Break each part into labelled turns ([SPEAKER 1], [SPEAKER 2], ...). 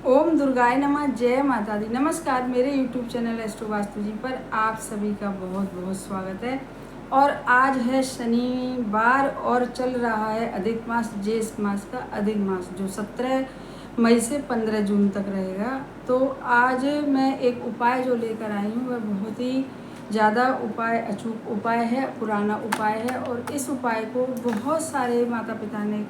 [SPEAKER 1] ओम दुर्गाय नमः। जय माता दी। नमस्कार, मेरे YouTube चैनल एस्ट्रो वास्तु जी पर आप सभी का बहुत बहुत स्वागत है। और आज है शनिवार और चल रहा है अधिक मास, ज्येष्ठ मास का अधिक मास, जो 17 मई से 15 जून तक रहेगा। तो आज मैं एक उपाय जो लेकर आई हूँ वह बहुत ही ज़्यादा अचूक उपाय है, पुराना उपाय है। और इस उपाय को बहुत सारे माता पिता ने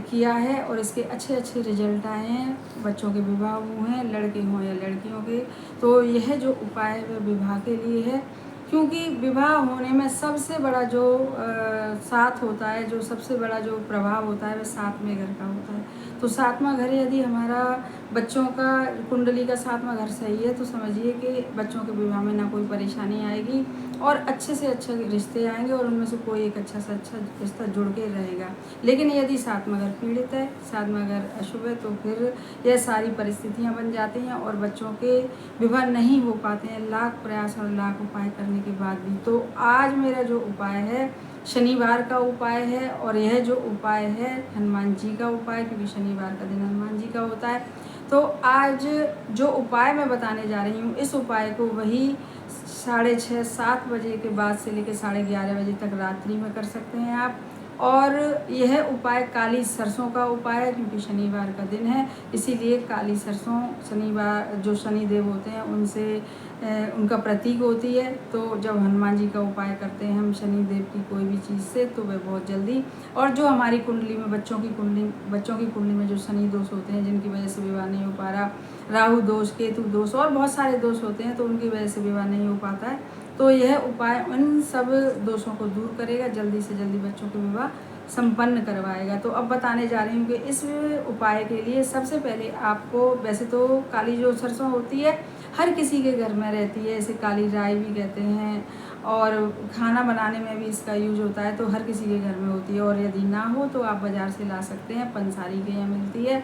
[SPEAKER 1] किया है और इसके अच्छे अच्छे रिजल्ट आए हैं। बच्चों के विवाह हुए हैं, लड़के हों या लड़कियों के। तो यह जो उपाय है वह विवाह के लिए है, क्योंकि विवाह होने में सबसे बड़ा जो साथ होता है, जो सबसे बड़ा जो प्रभाव होता है वह सातवें घर का होता है। तो सातवां घर यदि हमारा बच्चों का कुंडली का सातवां घर सही है तो समझिए कि बच्चों के विवाह में ना कोई परेशानी आएगी और अच्छे से अच्छे रिश्ते आएंगे और उनमें से कोई एक अच्छा से अच्छा रिश्ता जुड़ के रहेगा। लेकिन यदि सातवां घर पीड़ित है, सातवां घर अशुभ है, तो फिर यह सारी परिस्थितियां बन जाती हैं और बच्चों के विवाह नहीं हो पाते हैं, लाख प्रयास और लाख उपाय करने के बाद भी। तो आज मेरा जो उपाय है शनिवार का उपाय है, और यह जो उपाय है हनुमान जी का उपाय, क्योंकि शनिवार का दिन हनुमान जी का होता है। तो आज जो उपाय मैं बताने जा रही हूँ, इस उपाय को वही 6:30-7 बजे के बाद से लेकर 11:30 बजे तक रात्रि में कर सकते हैं आप। और यह उपाय काली सरसों का उपाय है, क्योंकि शनिवार का दिन है, इसीलिए काली सरसों शनिवार जो शनिदेव होते हैं उनसे उनका प्रतीक होती है। तो जब हनुमान जी का उपाय करते हैं हम शनिदेव की कोई भी चीज़ से, तो वह बहुत जल्दी, और जो हमारी कुंडली में बच्चों की कुंडली में जो शनि दोष होते हैं जिनकी वजह से विवाह नहीं हो पा रहा, राहु दोष, केतु दोष और बहुत सारे दोष होते हैं, तो उनकी वजह से विवाह नहीं हो पाता है। तो यह उपाय उन सब दोषों को दूर करेगा, जल्दी से जल्दी बच्चों के विवाह संपन्न करवाएगा। तो अब बताने जा रही हूँ कि इस उपाय के लिए सबसे पहले आपको, वैसे तो काली जो सरसों होती है हर किसी के घर में रहती है, इसे काली राई भी कहते हैं, और खाना बनाने में भी इसका यूज होता है, तो हर किसी के घर में होती है। और यदि ना हो तो आप बाज़ार से ला सकते हैं, पंसारी के यहाँ मिलती है।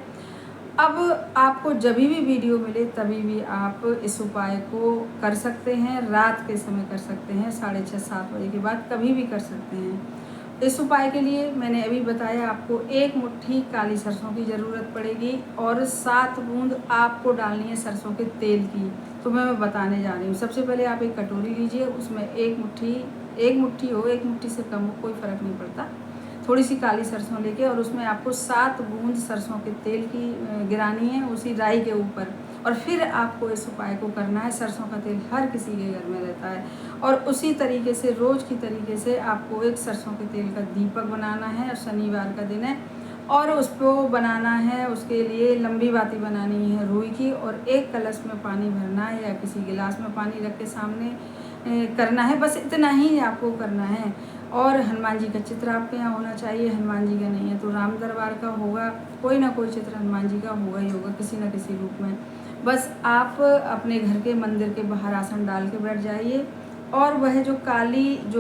[SPEAKER 1] अब आपको जब भी वीडियो मिले तभी भी आप इस उपाय को कर सकते हैं, रात के समय कर सकते हैं, 6:30-7 बजे के बाद कभी भी कर सकते हैं। इस उपाय के लिए मैंने अभी बताया, आपको 1 मुट्ठी काली सरसों की ज़रूरत पड़ेगी और 7 बूंद आपको डालनी है सरसों के तेल की। तो मैं बताने जा रही हूँ। सबसे पहले आप एक कटोरी लीजिए, उसमें 1 मुट्ठी हो, 1 मुट्ठी से कम हो, कोई फ़र्क नहीं पड़ता, थोड़ी सी काली सरसों लेके, और उसमें आपको 7 बूंद सरसों के तेल की गिरानी है उसी राई के ऊपर। और फिर आपको इस उपाय को करना है। सरसों का तेल हर किसी के घर में रहता है, और उसी तरीके से रोज़ की तरीके से आपको एक सरसों के तेल का दीपक बनाना है। और शनिवार का दिन है और उसको बनाना है, उसके लिए लंबी बाती बनानी है रुई की, और एक कलश में पानी भरना है या किसी गिलास में पानी रख के सामने करना है। बस इतना ही आपको करना है। और हनुमान जी का चित्र आपके यहाँ होना चाहिए। हनुमान जी का नहीं है तो राम दरबार का होगा, कोई ना कोई चित्र हनुमान जी का होगा ही होगा, किसी न किसी रूप में। बस आप अपने घर के मंदिर के बाहर आसन डाल के बैठ जाइए, और वह जो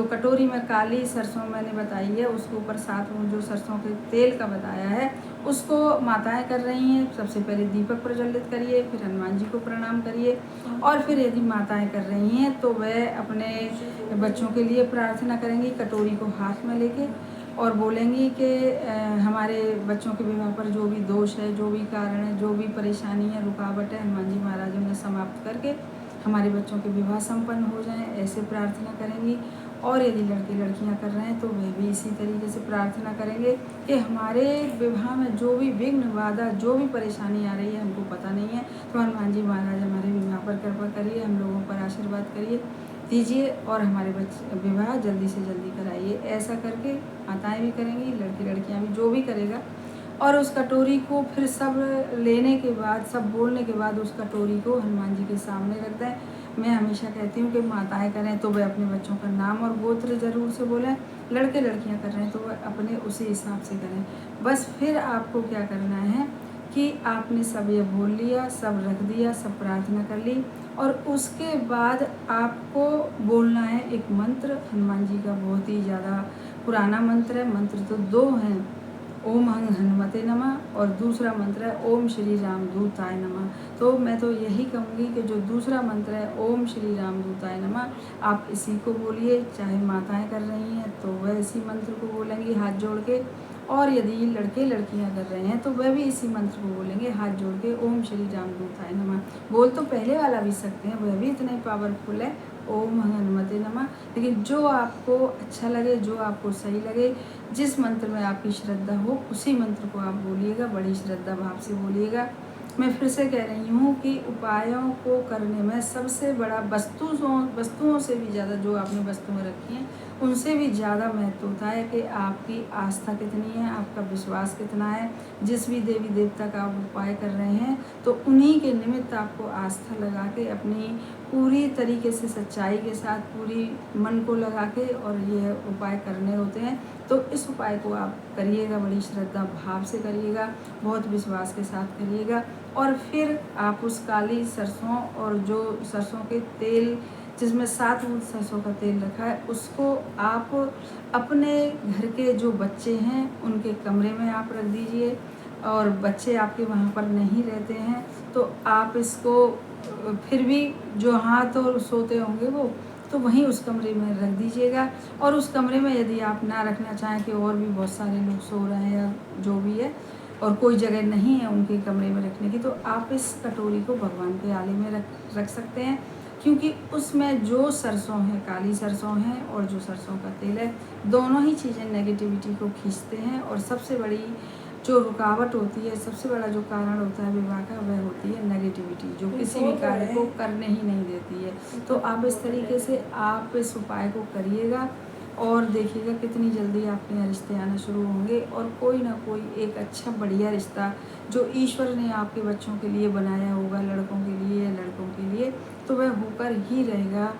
[SPEAKER 1] कटोरी में काली सरसों मैंने बताई है, उसके ऊपर 7 बूंद जो सरसों के तेल का बताया है उसको माताएं कर रही हैं। सबसे पहले दीपक प्रज्वलित करिए, फिर हनुमान जी को प्रणाम करिए, और फिर यदि माताएं कर रही हैं तो वह अपने बच्चों के लिए प्रार्थना करेंगी, कटोरी को हाथ में लेके, और बोलेंगी कि हमारे बच्चों के विवाह पर जो भी दोष है, जो भी कारण है, जो भी परेशानी है, रुकावट है, हनुमान जी महाराज उन्हें समाप्त करके हमारे बच्चों के विवाह संपन्न हो जाएं, ऐसे प्रार्थना करेंगी। और यदि लड़के लड़कियां कर रहे हैं तो वह भी इसी तरीके से प्रार्थना करेंगे कि हमारे विवाह में जो भी विघ्न बाधा, जो भी परेशानी आ रही है, हमको पता नहीं है, तो हनुमान जी महाराज हमारे विवाह पर कृपा करिए, हम लोगों पर आशीर्वाद करिए दीजिए, और हमारे बच्चे विवाह जल्दी से जल्दी कराइए। ऐसा करके माताएं भी करेंगी, लड़के लड़कियां भी, जो भी करेगा। और उस कटोरी को फिर सब लेने के बाद, सब बोलने के बाद उस कटोरी को हनुमान जी के सामने रख दें। मैं हमेशा कहती हूँ कि माताएं करें तो वह अपने बच्चों का नाम और गोत्र ज़रूर से बोलें, लड़के लड़कियां कर रहे हैं तो वह अपने उसी हिसाब से करें। बस फिर आपको क्या करना है कि आपने सब ये बोल लिया, सब रख दिया, सब प्रार्थना कर ली, और उसके बाद आपको बोलना है एक मंत्र। हनुमान जी का बहुत ही ज़्यादा पुराना मंत्र है। मंत्र तो 2 हैं, ओम हनुमते नमः, और दूसरा मंत्र है ओम श्री राम दूताय नमः। तो मैं तो यही कहूँगी कि जो दूसरा मंत्र है ओम श्री राम दूताय नमः, आप इसी को बोलिए। चाहे माताएं कर रही हैं तो वह इसी मंत्र को बोलेंगी हाथ जोड़ के, और यदि लड़के लड़कियां कर रहे हैं तो वह भी इसी मंत्र को बोलेंगे हाथ जोड़ के, ओम श्री रामदूताय नमः। बोल तो पहले वाला भी सकते हैं, वह भी इतना ही पावरफुल है, ओम हनुमते नमः। लेकिन जो आपको अच्छा लगे, जो आपको सही लगे, जिस मंत्र में आपकी श्रद्धा हो उसी मंत्र को आप बोलिएगा, बड़ी श्रद्धा भाव से बोलिएगा। मैं फिर से कह रही हूँ कि उपायों को करने में सबसे बड़ा वस्तुओं से भी ज़्यादा, जो आपने वस्तुएं रखी हैं उनसे भी ज़्यादा महत्व होता है कि आपकी आस्था कितनी है, आपका विश्वास कितना है। जिस भी देवी देवता का आप उपाय कर रहे हैं तो उन्हीं के निमित्त आपको आस्था लगा के, अपनी पूरी तरीके से सच्चाई के साथ पूरी मन को लगा के और ये उपाय करने होते हैं। तो इस उपाय को आप करिएगा, बड़ी श्रद्धा भाव से करिएगा, बहुत विश्वास के साथ करिएगा। और फिर आप उस काली सरसों और जो सरसों के तेल, जिसमें 7 बूंद सरसों का तेल रखा है, उसको आप अपने घर के जो बच्चे हैं उनके कमरे में आप रख दीजिए। और बच्चे आपके वहाँ पर नहीं रहते हैं तो आप इसको फिर भी जो हाथ और सोते होंगे वो तो वहीं उस कमरे में रख दीजिएगा। और उस कमरे में यदि आप ना रखना चाहें कि और भी बहुत सारे लोग सो रहे हैं या जो भी है और कोई जगह नहीं है उनके कमरे में रखने की, तो आप इस कटोरी को भगवान के आले में रख सकते हैं। क्योंकि उसमें जो सरसों है, काली सरसों है और जो सरसों का तेल है, दोनों ही चीज़ें नेगेटिविटी को खींचते हैं। और सबसे बड़ी जो रुकावट होती है, सबसे बड़ा जो कारण होता है विवाह का, वह होती है नेगेटिविटी, जो किसी भी कार्य को करने ही नहीं देती है। तो आप इस तरीके से आप इस उपाय को करिएगा और देखिएगा कितनी जल्दी आपके यहाँ रिश्ते आना शुरू होंगे। और कोई ना कोई एक अच्छा बढ़िया रिश्ता जो ईश्वर ने आपके बच्चों के लिए बनाया होगा, लड़कों के लिए या लड़कों के लिए, तो वह होकर ही रहेगा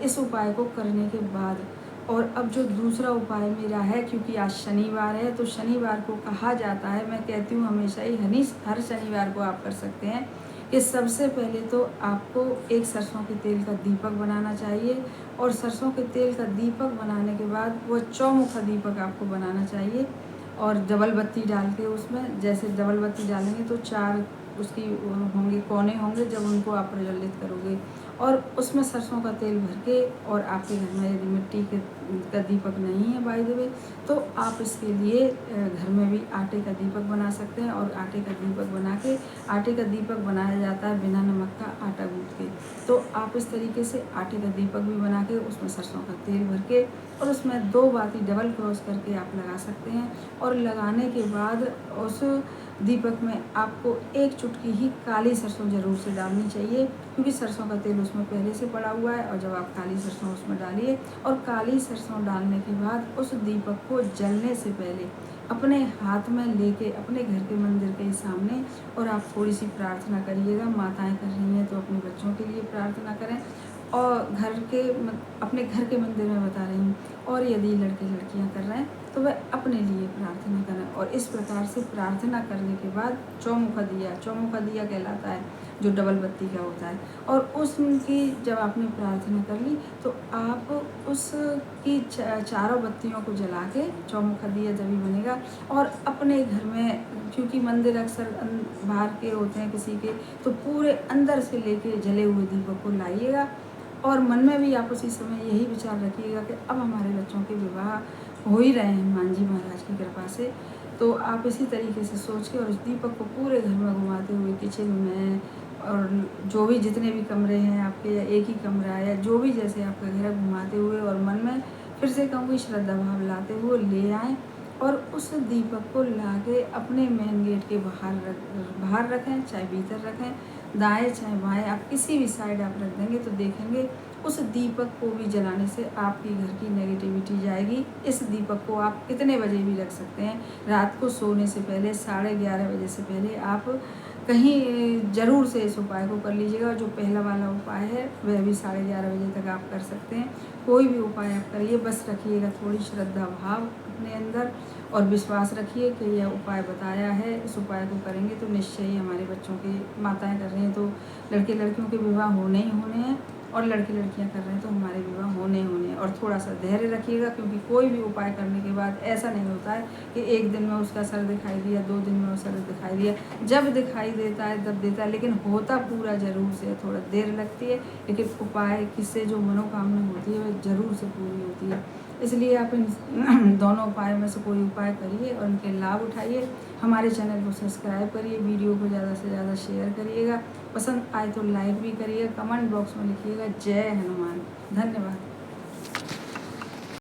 [SPEAKER 1] इस उपाय को करने के बाद। और अब जो दूसरा उपाय मेरा है, क्योंकि आज शनिवार है तो शनिवार को कहा जाता है, मैं कहती हूँ हमेशा ही, हर शनिवार को आप कर सकते हैं कि सबसे पहले तो आपको एक सरसों के तेल का दीपक बनाना चाहिए। और सरसों के तेल का दीपक बनाने के बाद वो चौमुखा दीपक आपको बनाना चाहिए। और डबल बत्ती डाल के उसमें, जैसे डबल बत्ती डालेंगे तो 4 उसकी होंगे, कोने होंगे जब उनको आप प्रज्वलित करोगे। और उसमें सरसों का तेल भर के, और आपके घर में यदि मिट्टी का दीपक नहीं है बाय द वे, तो आप इसके लिए घर में भी आटे का दीपक बना सकते हैं। और आटे का दीपक बना के, आटे का दीपक बनाया जाता है बिना नमक का आटा गूँथ के। तो आप इस तरीके से आटे का दीपक भी बना के उसमें सरसों का तेल भर के और उसमें 2 बाती डबल क्रॉस करके आप लगा सकते हैं। और लगाने के बाद उस दीपक में आपको 1 चुटकी ही काली सरसों ज़रूर से डालनी चाहिए, क्योंकि सरसों का तेल उसमें पहले से पड़ा हुआ है। और जब आप काली सरसों उसमें डालिए, और काली सरसों डालने के बाद उस दीपक को जलने से पहले अपने हाथ में लेके अपने घर के मंदिर के सामने, और आप थोड़ी सी प्रार्थना करिएगा। माताएं कर रही हैं तो अपने बच्चों के लिए प्रार्थना करें, और अपने घर के मंदिर में बता रही हूँ। और यदि लड़के लड़कियाँ कर रहे हैं तो वह अपने लिए प्रार्थना करें। और इस प्रकार से प्रार्थना करने के बाद चौमुखा दिया कहलाता है, जो डबल बत्ती का होता है। और उसकी जब आपने प्रार्थना कर ली तो आप उसकी चारों बत्तियों को जला के, चौमुखा दिया जब भी बनेगा, और अपने घर में, क्योंकि मंदिर अक्सर बाहर के होते हैं किसी के, तो पूरे अंदर से लेके जले हुए दीपक को लाइएगा। और मन में भी आप उसी समय यही विचार रखिएगा कि अब हमारे बच्चों के विवाह हो ही रहे हैं हनुमान जी महाराज की कृपा से। तो आप इसी तरीके से सोच के और उस दीपक को पूरे घर में घुमाते हुए, किचन में और जो भी जितने भी कमरे हैं आपके, या एक ही कमरा है, या जो भी जैसे आपका घर है, घुमाते हुए और मन में फिर से कहूँगी श्रद्धा भाव लाते हुए ले आएँ। और उस दीपक को लाके अपने मेन गेट के बाहर रखें, चाहे भीतर रखें, दाएं चाहे बाएं, आप किसी भी साइड आप रख देंगे तो देखेंगे उस दीपक को भी जलाने से आपकी घर की नेगेटिविटी जाएगी। इस दीपक को आप कितने बजे भी रख सकते हैं, रात को सोने से पहले 11:30 बजे से पहले आप कहीं ज़रूर से इस उपाय को कर लीजिएगा। जो पहला वाला उपाय है वह भी 11:30 बजे तक आप कर सकते हैं। कोई भी उपाय आप करिए, बस रखिएगा थोड़ी श्रद्धा भाव अपने अंदर, और विश्वास रखिए कि यह उपाय बताया है, इस उपाय को करेंगे तो निश्चय ही हमारे बच्चों के, माताएं कर रही हैं तो लड़के लड़कियों के विवाह होने ही होने हैं, और लड़के लड़कियां कर रहे हैं तो हमारे विवाह होने होने हैं। और थोड़ा सा धैर्य रखिएगा, क्योंकि कोई भी उपाय करने के बाद ऐसा नहीं होता है कि 1 दिन में उसका असर दिखाई दिया, 2 दिन में असर दिखाई दिया। जब दिखाई देता है तब देता है, लेकिन होता पूरा ज़रूर से, थोड़ा देर लगती है, लेकिन उपाय किससे जो मनोकामना होती है वह ज़रूर से पूरी होती है। इसलिए आप इन दोनों उपाय में से कोई उपाय करिए और इनके लाभ उठाइए। हमारे चैनल को सब्सक्राइब करिए, वीडियो को ज़्यादा से ज़्यादा शेयर करिएगा, पसंद आए तो लाइक भी करिएगा, कमेंट बॉक्स में लिखिएगा जय हनुमान। धन्यवाद।